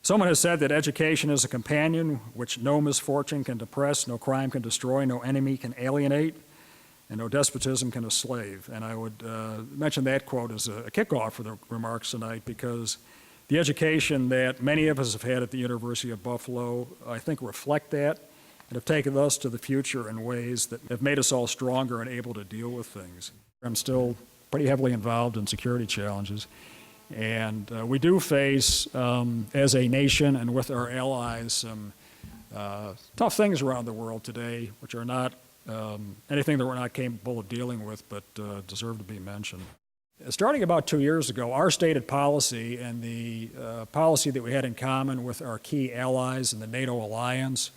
Someone has said that education is a companion which no misfortune can depress, no crime can destroy, no enemy can alienate, and no despotism can enslave. And I would mention that quote as a kickoff for the remarks tonight, because the education that many of us have had at the University of Buffalo, I think, reflect that and have taken us to the future in ways that have made us all stronger and able to deal with things. I'm still pretty heavily involved in security challenges. And we do face, as a nation and with our allies, some tough things around the world today, which are not anything that we're not capable of dealing with, but deserve to be mentioned. Starting about 2 years ago, our stated policy and the policy that we had in common with our key allies in the NATO alliance,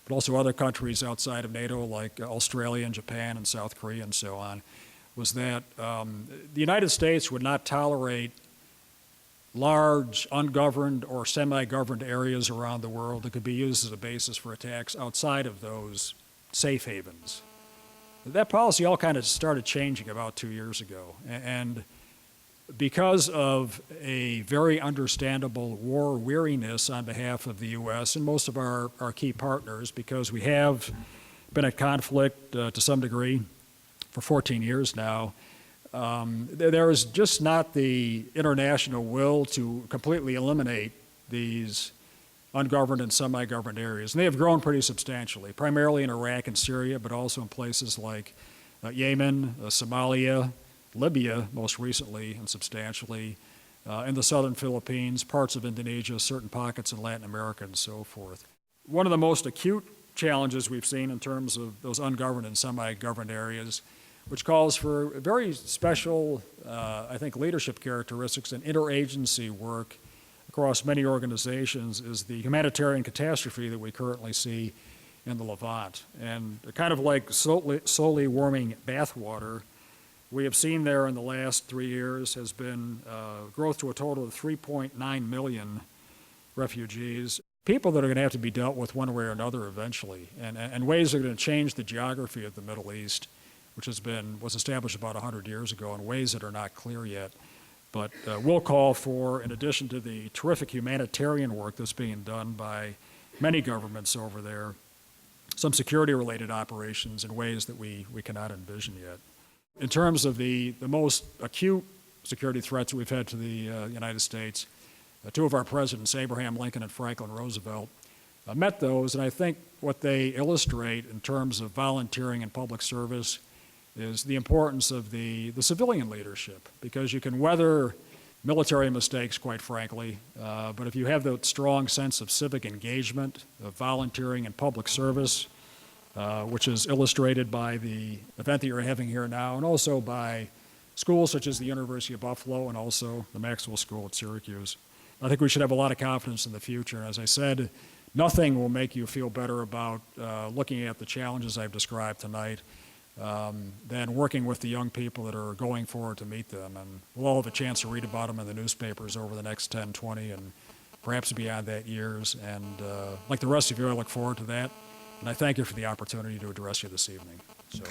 but also other countries outside of NATO like Australia and Japan and South Korea and so on, was that the United States would not tolerate large, ungoverned or semi-governed areas around the world that could be used as a basis for attacks outside of those safe havens. That policy all kind of started changing about 2 years ago. And because of a very understandable war weariness on behalf of the U.S. and most of our key partners, because we have been at conflict to some degree for 14 years now, there is just not the international will to completely eliminate these ungoverned and semi-governed areas. And they have grown pretty substantially, primarily in Iraq and Syria, but also in places like Yemen, Somalia, Libya most recently and substantially, in the southern Philippines, parts of Indonesia, certain pockets in Latin America, and so forth. One of the most acute challenges we've seen in terms of those ungoverned and semi-governed areas, which calls for very special, I think, leadership characteristics and interagency work across many organizations, is the humanitarian catastrophe that we currently see in the Levant. And kind of like slowly warming bathwater, we have seen there in the last 3 years has been growth to a total of 3.9 million refugees, people that are going to have to be dealt with one way or another eventually, and ways that are going to change the geography of the Middle East, which was established about 100 years ago, in ways that are not clear yet. But will call for, in addition to the terrific humanitarian work that's being done by many governments over there, some security-related operations in ways that we cannot envision yet. In terms of the most acute security threats we've had to the United States, two of our presidents, Abraham Lincoln and Franklin Roosevelt, met those, and I think what they illustrate in terms of volunteering and public service is the importance of the civilian leadership, because you can weather military mistakes, quite frankly, but if you have that strong sense of civic engagement, of volunteering and public service, which is illustrated by the event that you're having here now, and also by schools such as the University of Buffalo and also the Maxwell School at Syracuse, I think we should have a lot of confidence in the future. And as I said, nothing will make you feel better about looking at the challenges I've described tonight than working with the young people that are going forward to meet them. And we'll all have a chance to read about them in the newspapers over the next 10, 20, and perhaps beyond that years. And like the rest of you, I look forward to that. And I thank you for the opportunity to address you this evening. So.